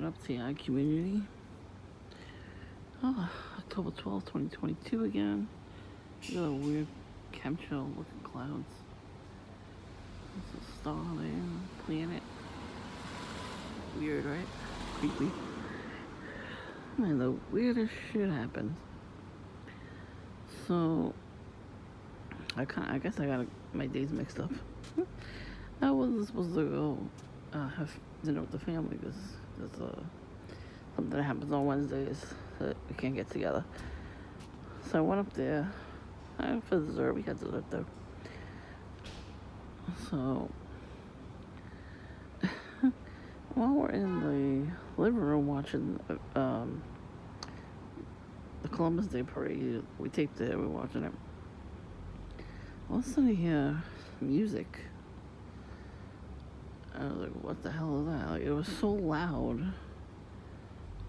up, TI community? Oh, October 12th, 2022 again. Look at the weird chemtrail looking clouds. There's a star there, planet. Weird, right? Creepy. Man, the weirdest shit happened. So, I guess I got my days mixed up. I wasn't supposed to go have dinner with the family because there's something that happens on Wednesdays that we can't get together. So I went up there for dessert. We had dessert though. So while we're in the living room watching the Columbus Day parade, we taped it. We're watching it. All of a sudden, I hear music. I was like, what the hell is that? Like, it was so loud.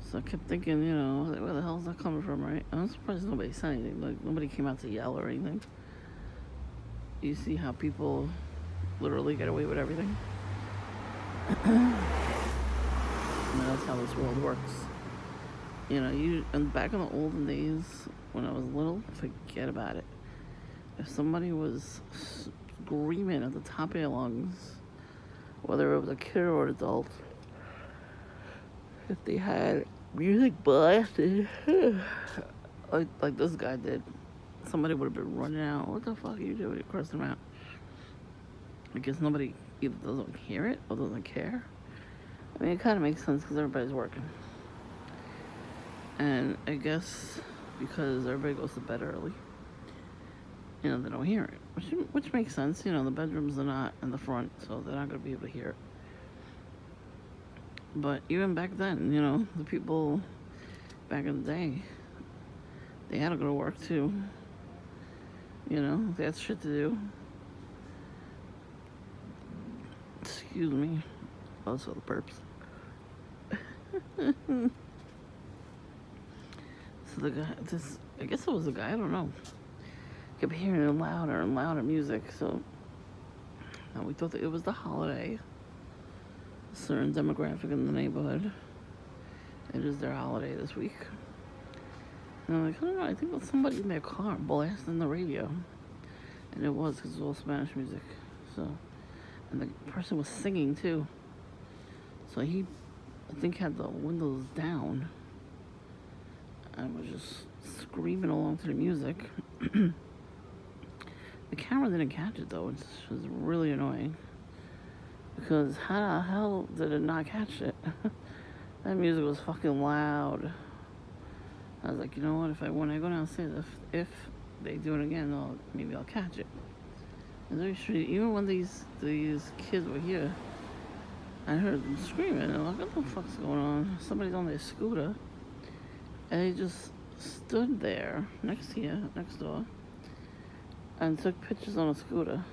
So I kept thinking, like, where the hell is that coming from, right? I'm surprised nobody said anything. Like, nobody came out to yell or anything. You see how people literally get away with everything? And that's how this world works. And back in the olden days, when I was little, forget about it. If somebody was screaming at the top of their lungs, whether it was a kid or an adult, if they had music blasted, like this guy did, somebody would have been running out. What the fuck are you doing? Crossing them out. I guess nobody either doesn't hear it or doesn't care. I mean, it kind of makes sense because everybody's working. And I guess because everybody goes to bed early, they don't hear it, which makes sense. The bedrooms are not in the front, so they're not going to be able to hear it. But even back then, the people back in the day, they had to go to work too. They had shit to do. Excuse me. Also the burps. So the guy, I guess it was the guy, I don't know. Kept hearing louder and louder music, so we thought that it was the holiday. A certain demographic in the neighborhood. It is their holiday this week. And I'm like, I don't know, I think it was somebody in their car blasting the radio. And it was, because it was all Spanish music. So, and the person was singing too. So he, I think, had the windows down. And was just screaming along to the music. The camera didn't catch it though, which was really annoying. Because how the hell did it not catch it? That music was fucking loud. I was like, you know what, when I go downstairs, if they do it again, maybe I'll catch it. And very strange, even when these kids were here, I heard them screaming, and I'm like, what the fuck's going on? Somebody's on their scooter, and they just stood there, next door, and took pictures on a scooter.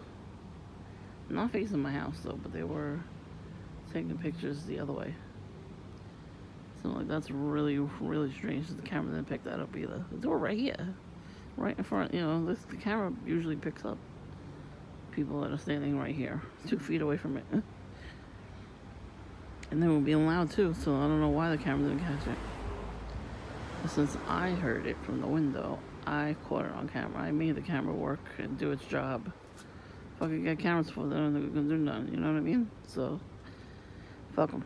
Not facing my house though, but they were taking pictures the other way. So like, that's really, really strange. The camera didn't pick that up either. They were right here, right in front. The camera usually picks up people that are standing right here, 2 feet away from it. And they were being loud too, so I don't know why the camera didn't catch it. But since I heard it from the window, I caught it on camera. I made the camera work and do its job. Fucking get cameras for them, they're gonna do nothing, you know what I mean? So, fuck them.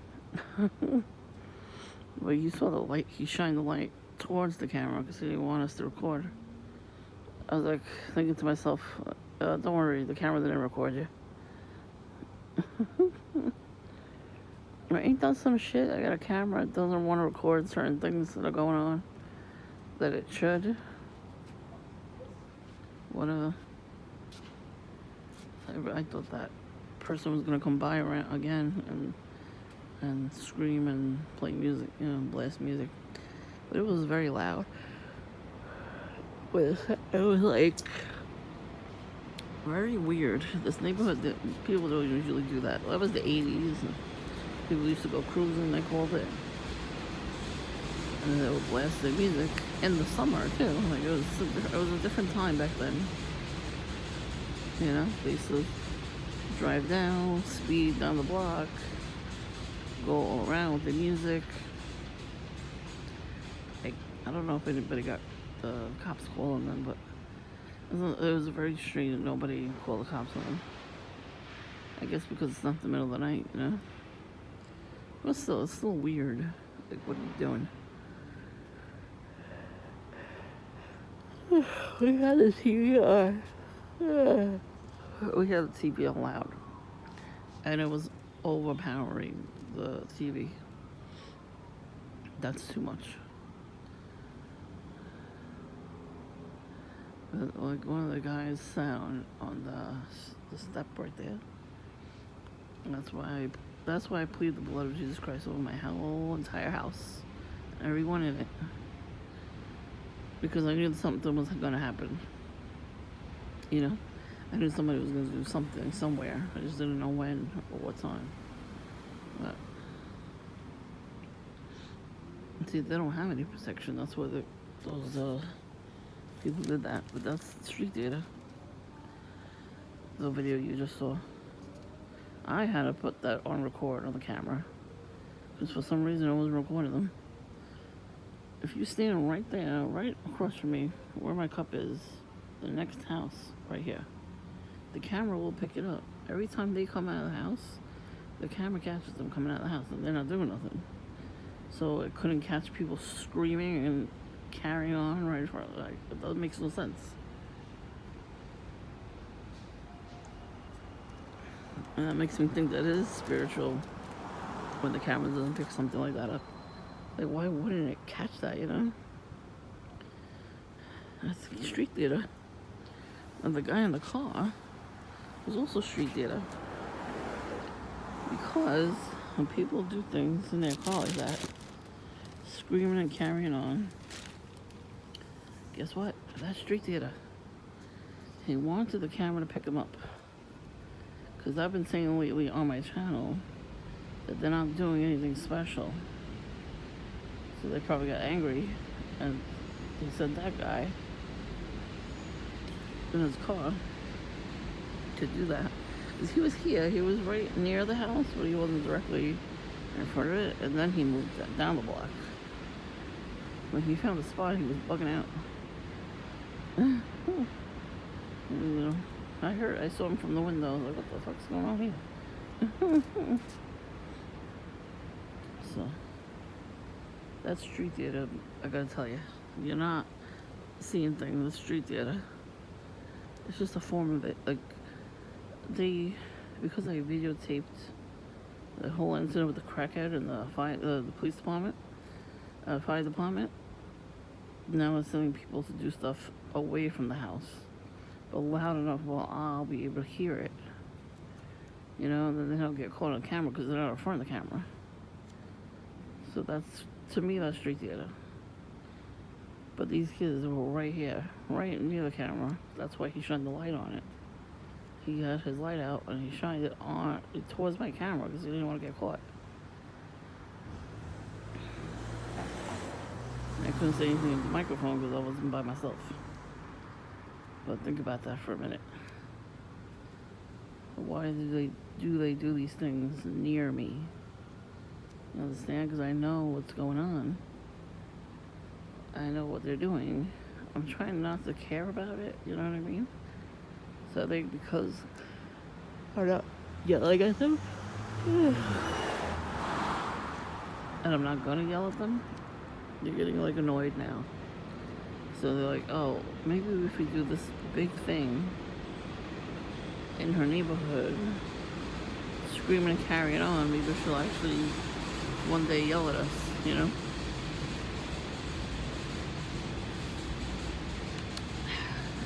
But you saw the light, he shined the light towards the camera because he didn't want us to record. I was like, thinking to myself, don't worry, the camera didn't record you. Ain't that some shit? I got a camera, it doesn't want to record certain things that are going on that it should. Whatever. I thought that person was gonna come by around again and scream and play music, blast music. But it was very loud. But it was like very weird. This neighborhood, people don't usually do that. That was the 80s. And people used to go cruising, they called it. And they would blast the music in the summer too. Like it was a different time back then. They used to drive down, speed down the block, go all around with the music. I don't know if anybody got the cops calling them, but it was very strange that nobody called the cops on them. I guess because it's not the middle of the night, you know? But still, it's still weird. Like, what are you doing? We had the TV on. We had the TV on loud. And it was overpowering the TV. That's too much. But, like, one of the guys sat on the step right there. And that's why I plead the blood of Jesus Christ over my whole entire house. Everyone in it. Because I knew something was going to happen. You know? I knew somebody was going to do something somewhere. I just didn't know when or what time. But see, they don't have any protection. That's why those people did that. But that's street data. The video you just saw. I had to put that on record on the camera. Because for some reason I wasn't recording them. If you stand right there, right across from me, where my cup is, the next house, right here, the camera will pick it up. Every time they come out of the house, the camera catches them coming out of the house, and they're not doing nothing. So it couldn't catch people screaming and carrying on right in front. Like, it doesn't make no sense. And that makes me think that it is spiritual when the camera doesn't pick something like that up. Like, why wouldn't it catch that, you know? That's street theater. And the guy in the car was also street theater. Because when people do things in their car like that, screaming and carrying on, guess what? That's street theater. He wanted the camera to pick him up. Because I've been saying lately on my channel that they're not doing anything special. So they probably got angry and they sent that guy in his car to do that. Because he was here, he was right near the house, but he wasn't directly in front of it. And then he moved down the block. When he found a spot, he was bugging out. You know, I saw him from the window. I was like, what the fuck's going on here? So, that's street theater, I gotta tell you. You're not seeing things with street theater. It's just a form of it. Like, because I videotaped the whole incident with the crackhead and the police department, fire department, now it's telling people to do stuff away from the house, but loud enough where I'll be able to hear it. You know, and then they don't get caught on camera because they're not in front of the camera. So to me, that's street theater. But these kids were right here, right near the camera. That's why he shined the light on it. He had his light out and he shined it on towards my camera because he didn't want to get caught. I couldn't say anything in the microphone because I wasn't by myself. But think about that for a minute. Why do they do these things near me? You understand? Because I know what's going on. I know what they're doing. I'm trying not to care about it. You know what I mean? So I think because I'm not yelling at them, and I'm not gonna yell at them, they're getting like annoyed now. So they're like, oh, maybe if we do this big thing in her neighborhood, screaming and carrying on, maybe she'll actually one day yell at us, you know?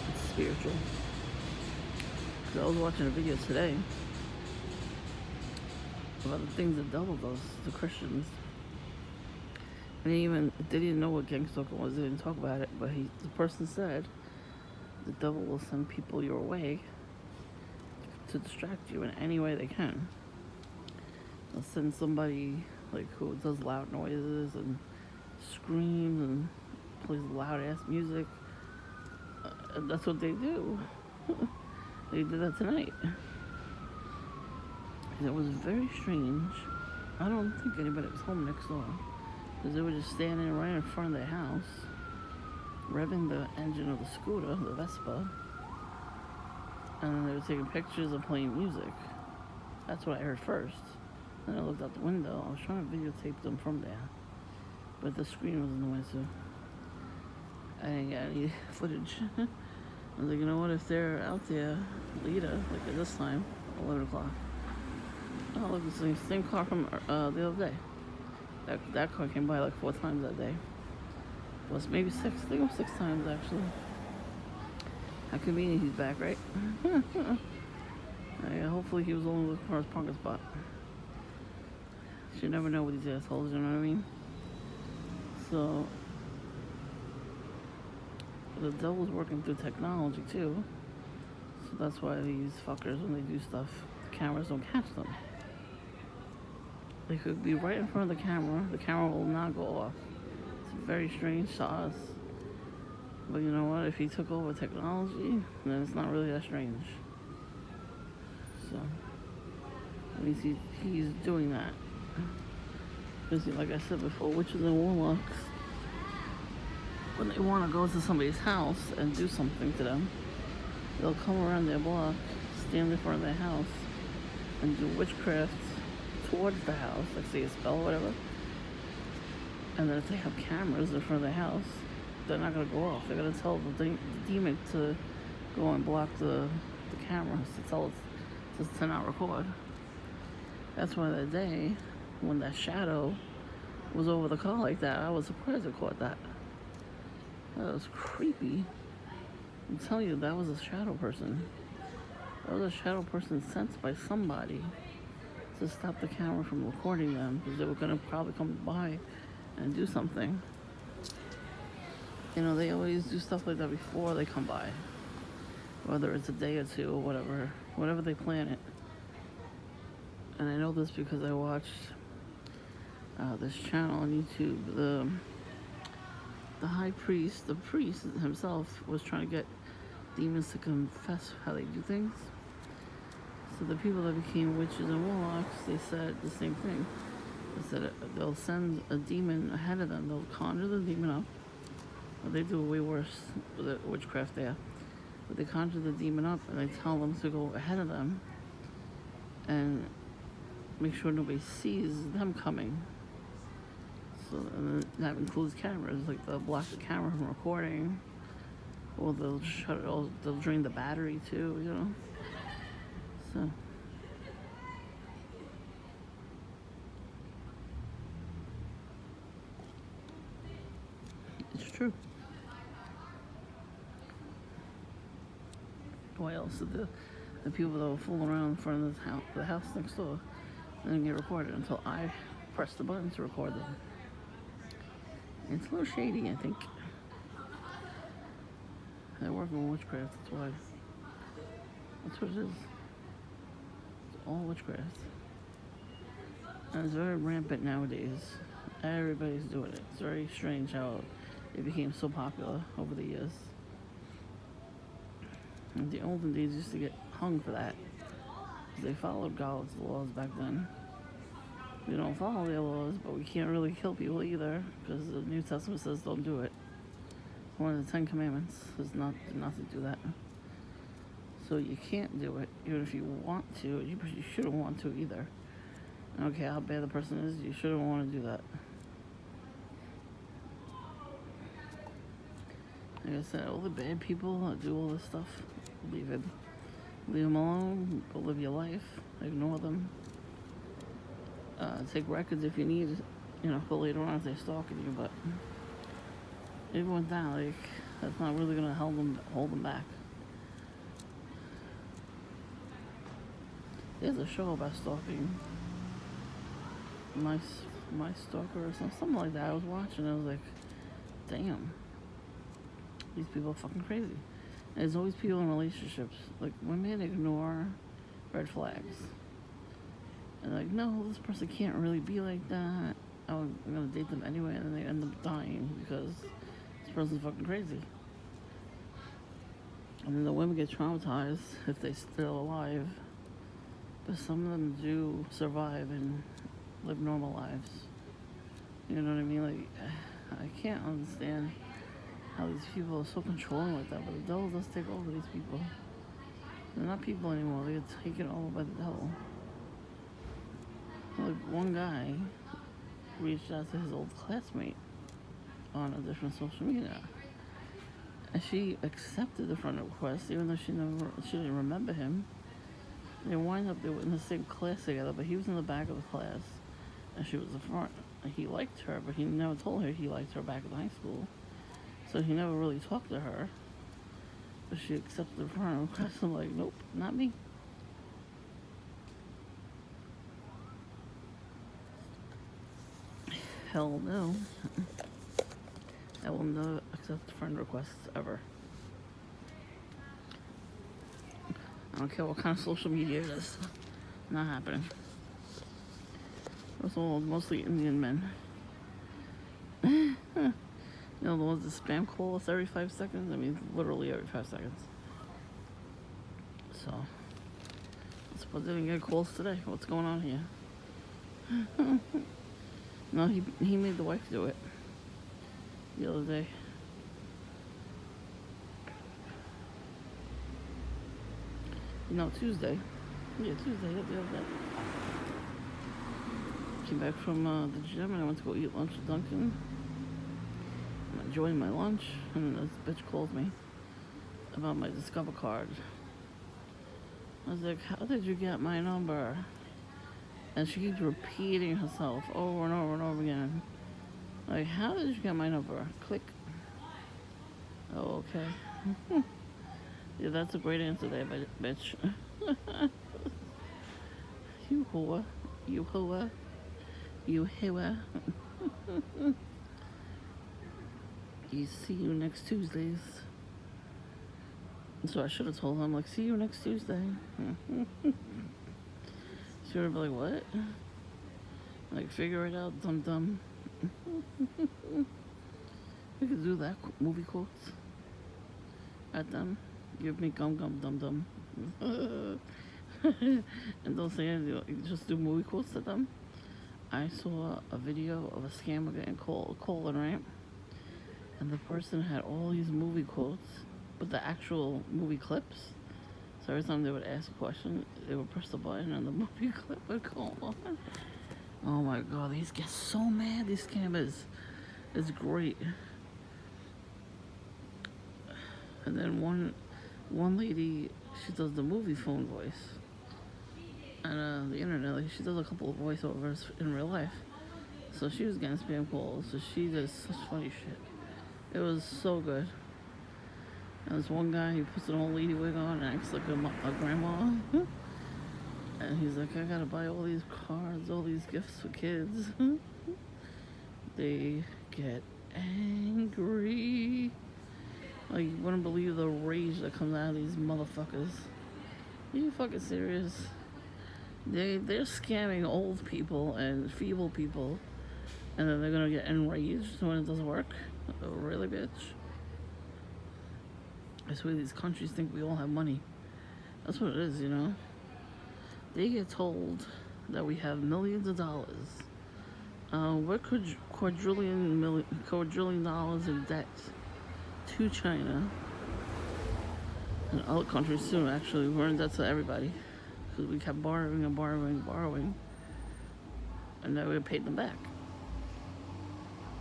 It's spiritual. Because I was watching a video today about the things the devil does to Christians. And they didn't know what gang stalking was. They didn't talk about it, but the person said the devil will send people your way to distract you in any way they can. They'll send somebody like who does loud noises and screams and plays loud ass music. And that's what they do. They did that tonight. And it was very strange. I don't think anybody was home next door. Because they were just standing right in front of their house. revving the engine of the scooter, the Vespa, and then they were taking pictures and playing music. That's what I heard first. Then I looked out the window. I was trying to videotape them from there, but the screen was in the way, so I didn't get any footage. I was like, you know what? If they're out there later, like at this time, 11 o'clock. Oh, look, it's the same car from the other day. That car came by like 4 times that day. Was maybe 6. I think it was 6 times actually. How convenient he's back, right? Yeah, hopefully he was only looking for his parking spot. You never know with these assholes, you know what I mean? So the devil's working through technology too. So that's why these fuckers, when they do stuff, the cameras don't catch them. They could be right in front of the camera will not go off. It's very strange to us. But you know what? If he took over technology, then it's not really that strange. So, at least he's doing that. Because, like I said before, witches and warlocks, when they want to go to somebody's house and do something to them, they'll come around their block, stand in front of their house, and do witchcraft towards the house, like say a spell or whatever. And then if they have cameras in front of their house, they're not going to go off. They're going to tell the demon to go and block the cameras, to tell it to not record. That's why that day, when that shadow was over the car like that, I was surprised it caught that. That was creepy. I'm telling you, that was a shadow person. That was a shadow person sent by somebody to stop the camera from recording them, because they were going to probably come by and do something. You know, they always do stuff like that before they come by. Whether it's a day or two or whatever they plan it. And I know this because I watched this channel on YouTube. The high priest, the priest himself, was trying to get demons to confess how they do things. So the people that became witches and warlocks, they said the same thing. They said they'll send a demon ahead of them. They'll conjure the demon up. Well, they do way worse with the witchcraft there. But they conjure the demon up and they tell them to go ahead of them and make sure nobody sees them coming. So and that includes cameras, like they'll block the camera from recording, or they'll shut it, or they'll drain the battery too, you know. So it's true. Why else did the people that were fooling around in front of the house next door didn't get recorded until I pressed the button to record them? It's a little shady, I think. They're working with witchcraft, that's why. That's what it is. It's all witchcraft. And it's very rampant nowadays. Everybody's doing it. It's very strange how it became so popular over the years. In the olden days, used to get hung for that. They followed God's laws back then. We don't follow their laws, but we can't really kill people either, because the New Testament says don't do it. One of the 10 Commandments is not to do that. So you can't do it, even if you want to. You shouldn't want to either. I don't care how bad the person is, you shouldn't want to do that. Like I said, all the bad people that do all this stuff, leave them alone, go live your life, ignore them. Take records if you need, you know, for later on if they're stalking you, but even with that, like, that's not really gonna hold them back. There's a show about stalking. My stalker or something like that. I was watching, I was like, damn, these people are fucking crazy. And there's always people in relationships, like, women ignore red flags. And like, no, this person can't really be like that. I'm gonna date them anyway, and then they end up dying because this person's fucking crazy. And then the women get traumatized if they're still alive. But some of them do survive and live normal lives. You know what I mean? Like, I can't understand how these people are so controlling like that, but the devil does take over these people. They're not people anymore. They get taken over by the devil. Like one guy reached out to his old classmate on a different social media, and she accepted the friend request, even though she didn't remember him. They wind up they were in the same class together, but he was in the back of the class, and she was the front. He liked her, but he never told her he liked her back in high school, so he never really talked to her. But she accepted the friend request. I'm like, nope, not me. Hell no. I will never accept friend requests ever. I don't care what kind of social media it is. Not happening. Those all mostly Indian men. You know, the ones that spam call us every 5 seconds? I mean, literally every 5 seconds. So, that's why they didn't get calls today. What's going on here? No, he made the wife do it the other day. No, Tuesday. Yeah, Tuesday. The other day. Came back from the gym and I went to go eat lunch at Dunkin'. I'm enjoying my lunch, and this bitch calls me about my Discover card. I was like, how did you get my number? And she keeps repeating herself over and over and over again. Like, how did you get my number? Click. Oh, okay. Yeah, that's a great answer there, bitch. You whore. You whore. You whore. You see you next Tuesdays. So I should have told him, like, see you next Tuesday. She would have been like, what? Like, figure it out, dum-dum. We could do that, movie quotes at them. Give me gum-gum, dum-dum. And don't say anything, you just do movie quotes at them. I saw a video of a scammer getting calling, right? And the person had all these movie quotes, but the actual movie clips. So every time they would ask a question, they would press the button and the movie clip would go on. Oh my god, these get so mad, these scammers. It's great. And then one lady, she does the movie phone voice. And the internet, like, she does a couple of voiceovers in real life. So she was getting spam calls, so she does such funny shit. It was so good. And this one guy, he puts an old lady wig on and acts like a grandma. And he's like, I gotta buy all these cards, all these gifts for kids. They get angry. Like, you wouldn't believe the rage that comes out of these motherfuckers. Are you fucking serious? They're scamming old people and feeble people, and then they're gonna get enraged when it doesn't work. Oh, really, bitch? I swear these countries think we all have money. That's what it is, you know? They get told that we have millions of dollars. We're quadrillion dollars in debt to China and other countries too. Actually, we're in debt to everybody because we kept borrowing and borrowing and borrowing, and then we paid them back.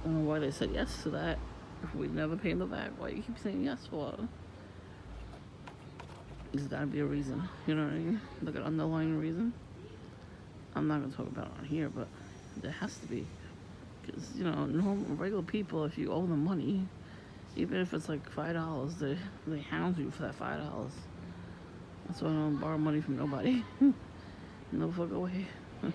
I don't know why they said yes to that. If we never paid them back, why you keep saying yes for? There's gotta be a reason. You know what I mean? Like an underlying reason. I'm not gonna talk about it on here, but there has to be. Because, you know, normal, regular people, if you owe them money, even if it's like $5, they hound you for that $5. That's why I don't borrow money from nobody. No fucking way. Yeah.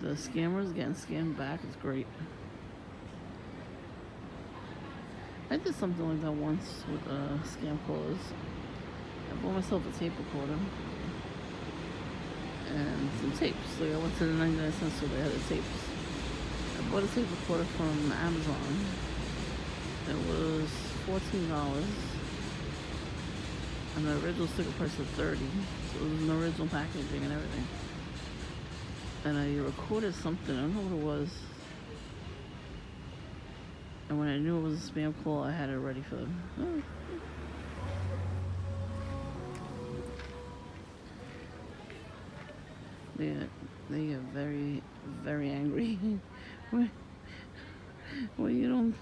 The scammers getting scammed back is great. I did something like that once with scam callers. I bought myself a tape recorder and some tapes. Like, I went to the 99 cent store, they had the tapes. I bought a tape recorder from Amazon. It was $14, and the original sticker price was $30. So it was an original packaging and everything. And I recorded something, I don't know what it was. And when I knew it was a spam call, I had it ready for them. They get very, very angry when, when you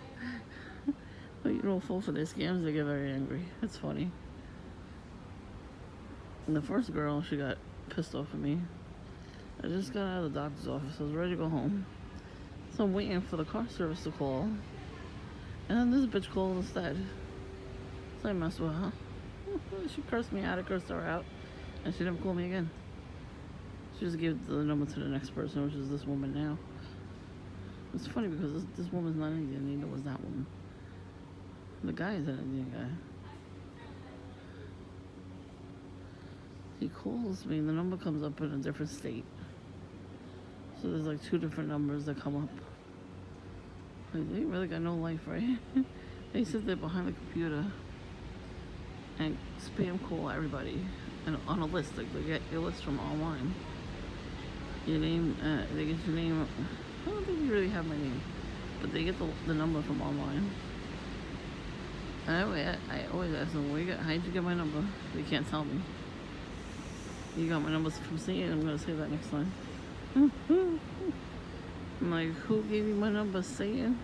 don't fall for their scams. They get very angry. It's funny. And the first girl, she got pissed off at me. I just got out of the doctor's office. I was ready to go home. So I'm waiting for the car service to call. And then this bitch called instead. So I messed with her. She cursed me out. I cursed her out. And she never called me again. She just gave the number to the next person, which is this woman now. It's funny because this woman's not Indian, neither was that woman. The guy is an Indian guy. He calls me and the number comes up in a different state. So there's like 2 different numbers that come up. Like, they really got no life, right? They sit there behind the computer and spam call everybody and on a list. Like they get your list from online. Your name, they get your name. I don't think you really have my name, but they get the number from online. And I always ask them, how'd you get my number? They can't tell me. You got my number from seeing. I'm gonna say that next time. I'm like, who gave you my number? Saying.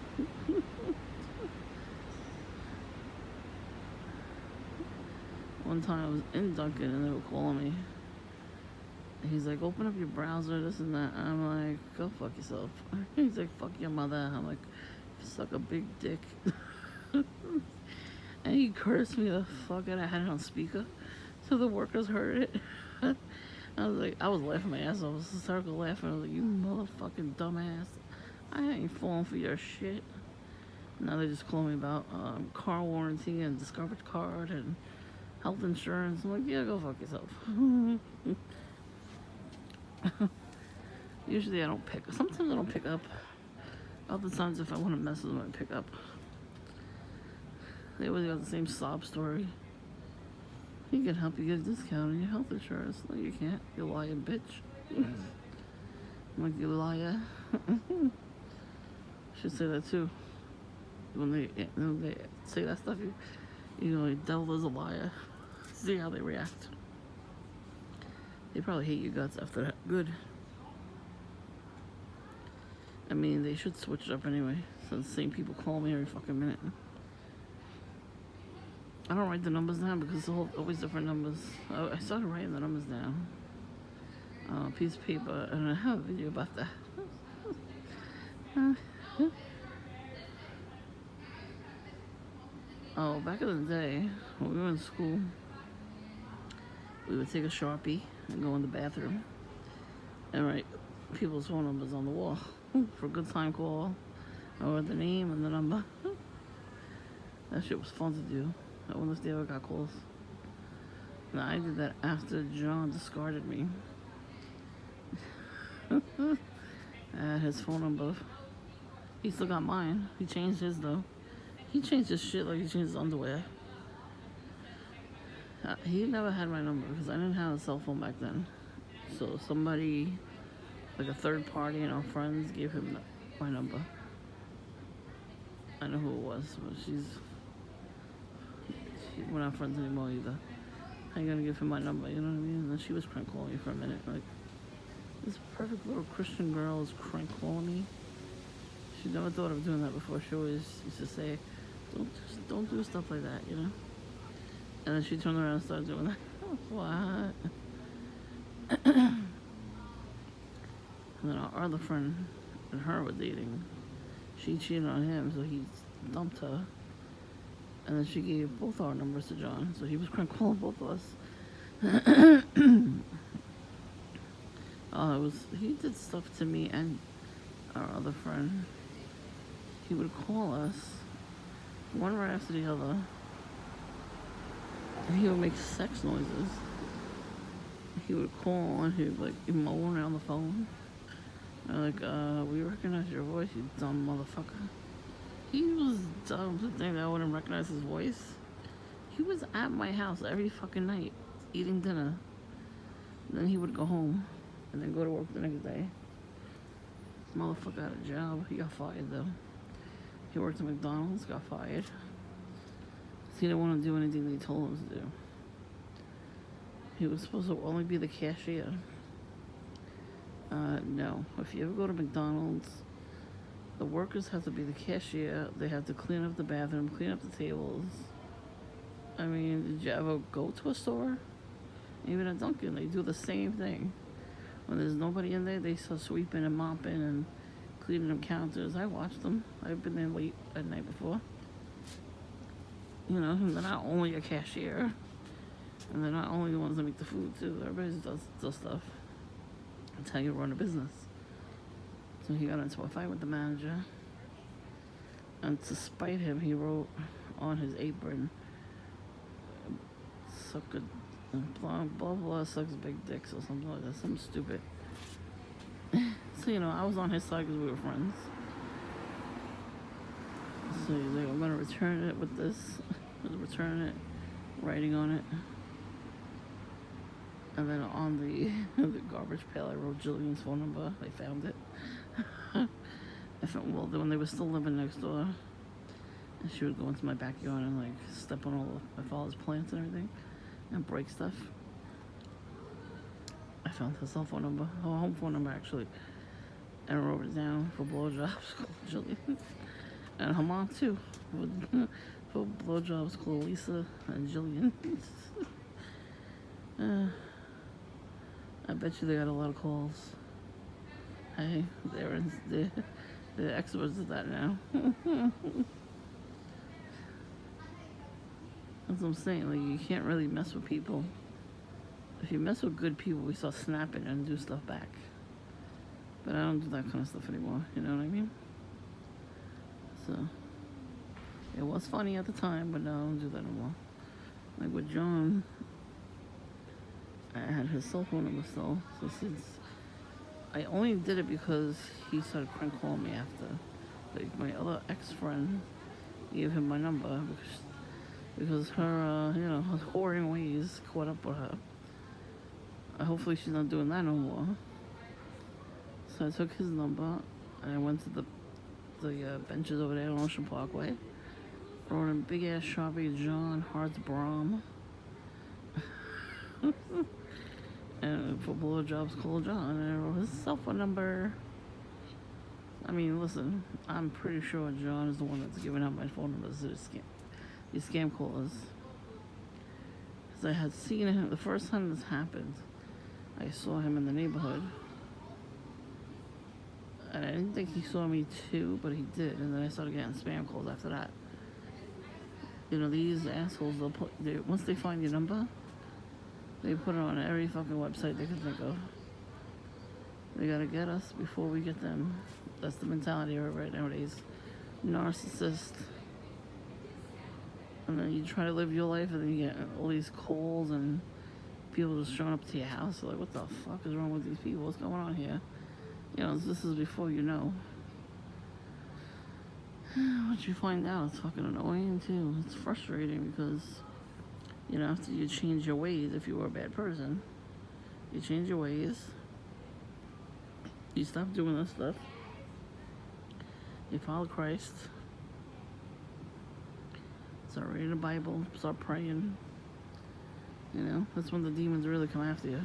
One time I was in Dunkin' and they were calling me. He's like, open up your browser, this and that. And I'm like, go fuck yourself. He's like, fuck your mother. I'm like, suck a big dick. And he cursed me the fuck out. I had it on speaker, so the workers heard it. I was like, I was laughing my ass off. I was hysterical laughing. I was like, you motherfucking dumbass. I ain't falling for your shit. Now they just call me about car warranty and discovered card and health insurance. I'm like, yeah, go fuck yourself. Usually I don't pick. Sometimes I don't pick up. Other times if I want to mess with them, I pick up. They always got the same sob story. He can help you get a discount on your health insurance. No, you can't. You lying bitch. I'm like, you liar. Should say that too. When they say that stuff, you know, devil is a liar. See how they react. They probably hate you guts after that. Good. I mean, they should switch it up anyway. So the same people call me every fucking minute. I don't write the numbers down because it's always different numbers. I started writing the numbers down on a piece of paper, and I have a video about that. Oh, back in the day, when we were in school, we would take a Sharpie and go in the bathroom and write people's phone numbers on the wall for a good time call, or the name and the number. That shit was fun to do. I wonder if they ever got calls. Now, I did that after John discarded me. I had his phone number. He still got mine. He changed his, though. He changed his shit like he changed his underwear. He never had my number because I didn't have a cell phone back then. So somebody, like a third party and our friends, gave him my number. I know who it was, but we're not friends anymore either. I ain't gonna give him my number, you know what I mean? And then she was crank calling me for a minute, like, this perfect little Christian girl is crank calling me. She never thought of doing that before. She always used to say, don't do stuff like that, you know? And then she turned around and started doing that. What? And then our other friend and her were dating. She cheated on him, so he dumped her. And then she gave both our numbers to John, so he was crank calling both of us. He did stuff to me and our other friend. He would call us, one right after the other, and he would make sex noises. He would call and he would like moan on the phone. And like, we recognize your voice, you dumb motherfucker. He was dumb to think that I wouldn't recognize his voice. He was at my house every fucking night, eating dinner. And then he would go home, and then go to work the next day. Motherfucker had a job. He got fired though. He worked at McDonald's, got fired. He didn't want to do anything they told him to do. He was supposed to only be the cashier. No. If you ever go to McDonald's, the workers have to be the cashier. They have to clean up the bathroom, clean up the tables. I mean, did you ever go to a store? Even at Dunkin', they do the same thing. When there's nobody in there, they start sweeping and mopping and cleaning up counters. I watched them. I've been there late at night before. You know, they're not only a cashier, and they're not only the ones that make the food too. Everybody does stuff. That's how you run a business. So he got into a fight with the manager, and to spite him, he wrote on his apron, "Suck a blah blah blah, sucks big dicks" or something like that, something stupid. So you know, I was on his side because we were friends. So he's like, "I'm gonna return it with this, return it, writing on it." And then on the garbage pail, I wrote Jillian's phone number. I found it. Well, when they were still living next door, and she would go into my backyard and like step on all of my father's plants and everything, and break stuff. I found her cell phone number, her home phone number actually, and I wrote it down for blowjobs called Jillian, and her mom too, for blowjobs called Lisa and Jillian. I bet you they got a lot of calls. Hey, they're experts at that now. That's what I'm saying. Like, you can't really mess with people. If you mess with good people, we start snapping and do stuff back. But I don't do that kind of stuff anymore. You know what I mean? So it was funny at the time, but now I don't do that anymore. Like with John, I had his cell phone number still. So since I only did it because he started crank calling me after. Like my other ex-friend gave him my number because her, you know, her whoring ways caught up with her. Hopefully she's not doing that no more. So I took his number and I went to the benches over there on Ocean Parkway. Wrote in big ass Sharpie, John Hart's Brom. And for blowjobs, call John. And I wrote his cell phone number. I mean, listen, I'm pretty sure John is the one that's giving out my phone numbers to these scam callers. Because I had seen him the first time this happened. I saw him in the neighborhood. And I didn't think he saw me too, but he did. And then I started getting spam calls after that. You know, these assholes, once they find your number, they put it on every fucking website they can think of. They gotta get us before we get them. That's the mentality right nowadays. Narcissist. And then you try to live your life, and then you get all these calls and people just showing up to your house. You're like, what the fuck is wrong with these people? What's going on here? You know, this is before you know. Once you find out, it's fucking annoying too. It's frustrating because, you know, after you change your ways, if you were a bad person, you change your ways, you stop doing this stuff, you follow Christ, start reading the Bible, start praying, you know, that's when the demons really come after you.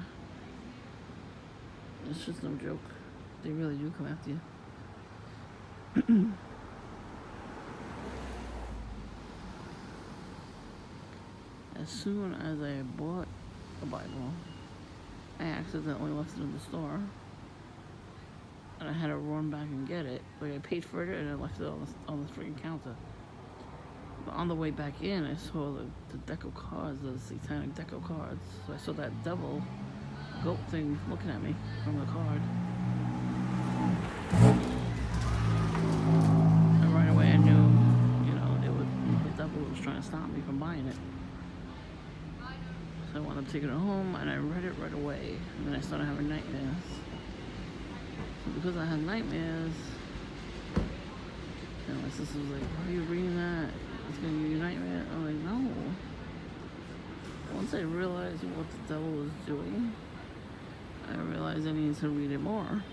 It's just no joke. They really do come after you. As soon as I bought the Bible, I accidentally left it in the store. And I had to run back and get it. Like, I paid for it and I left it on the freaking counter. But on the way back in, I saw the deck of cards, the satanic deck of cards. So I saw that devil goat thing looking at me from the card. And right away I knew, you know, the devil was trying to stop me from buying it. So I wound up taking it home and I read it right away. And then I started having nightmares. So because I had nightmares, and my sister was like, why are you reading that? It's gonna give you a nightmare. I'm like, no. Once I realized what the devil was doing, I realized I needed to read it more.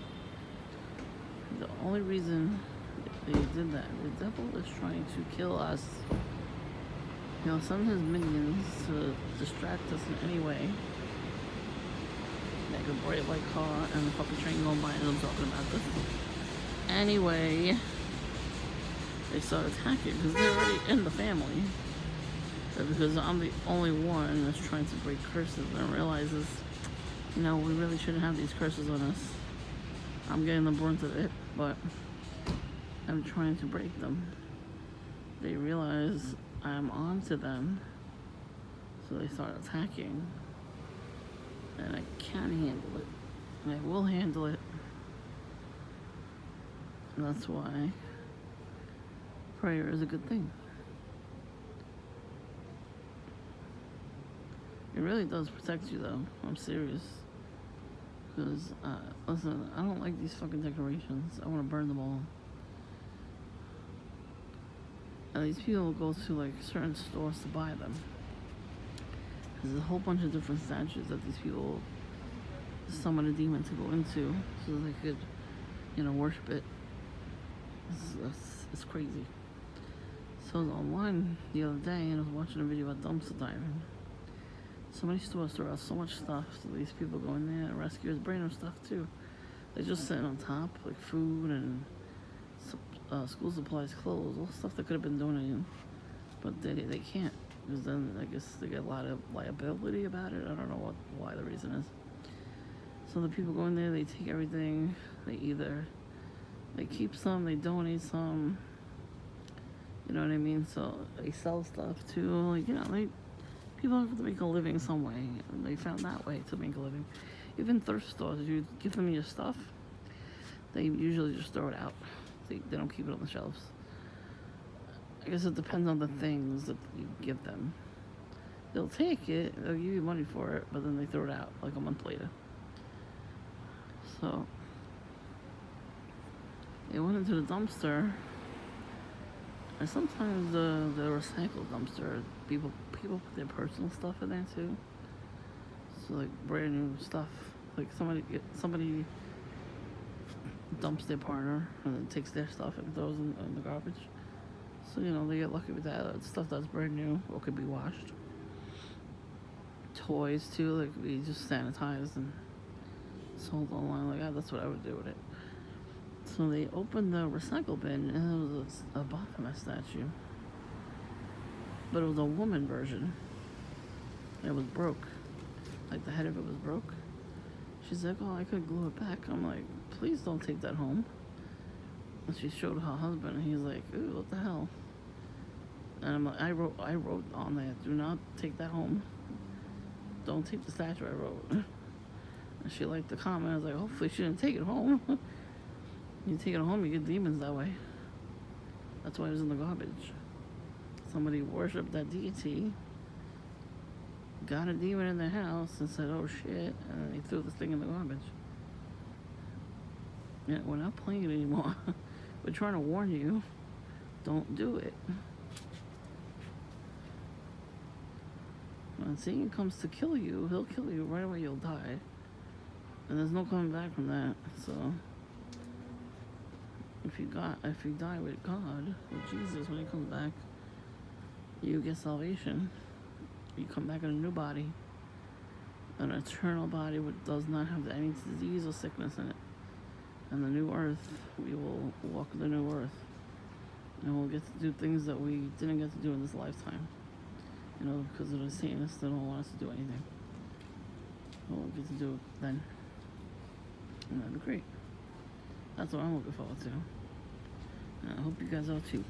The only reason they did that. The devil is trying to kill us. You know, some of his minions to distract us in any way. Like a bright light car and the fucking train going by, and I'm talking about this. Anyway, they start attacking because they're already in the family. But because I'm the only one that's trying to break curses and realizes, you know, we really shouldn't have these curses on us. I'm getting the brunt of it, but I'm trying to break them. They realize I'm on to them, so they start attacking. And I can't handle it. And I will handle it. And that's why prayer is a good thing. It really does protect you, though. I'm serious. Because, listen, I don't like these fucking decorations. I want to burn them all. And these people go to, like, certain stores to buy them. There's a whole bunch of different statues that these people summon a demon to go into so they could, you know, worship it. It's crazy. So I was online the other day and I was watching a video about dumpster diving. So many stores throw out so much stuff, so these people go in there and rescue his brain and stuff too. They're just sitting on top, like food and school supplies, clothes, all stuff that could have been donated, but they can't, because then I guess they get a lot of liability about it. I don't know why the reason is. So the people go in there, they take everything. They keep some, they donate some. You know what I mean? So they sell stuff too. Like, you know, people have to make a living some way. And they found that way to make a living. Even thrift stores, you give them your stuff, they usually just throw it out. They don't keep it on the shelves. I guess it depends on the things that you give them. They'll take it, they'll give you money for it, but then they throw it out like a month later. So they went into the dumpster, and sometimes the recycled dumpster, people put their personal stuff in there too. So like brand new stuff, like somebody dumps their partner and then takes their stuff and throws in the garbage. So, you know, they get lucky with that. It's stuff that's brand new or could be washed. Toys too, like could be just sanitized and sold online. Like, that's what I would do with it. So they opened the recycle bin and it was a Baphomet statue. But it was a woman version. It was broke. Like the head of it was broke. She's like, oh, I could glue it back. I'm like, please don't take that home. And she showed her husband and he's like, ooh, what the hell? And I'm like, I wrote on there, do not take that home. Don't take the statue I wrote. And she liked the comment. I was like, hopefully she didn't take it home. You take it home, you get demons that way. That's why it was in the garbage. Somebody worshipped that deity, got a demon in their house and said, oh shit, and they threw this thing in the garbage. Yeah, we're not playing it anymore. We're trying to warn you, don't do it. When Satan comes to kill you, he'll kill you right away, you'll die. And there's no coming back from that. So if you die with God, with Jesus, when he comes back, you get salvation. You come back in a new body, an eternal body which does not have any disease or sickness in it. And the new earth, we will walk the new earth. And we'll get to do things that we didn't get to do in this lifetime. You know, because of the Satanists, they don't want us to do anything. We'll get to do it then. And that'd be great. That's what I'm looking forward to. And I hope you guys are too.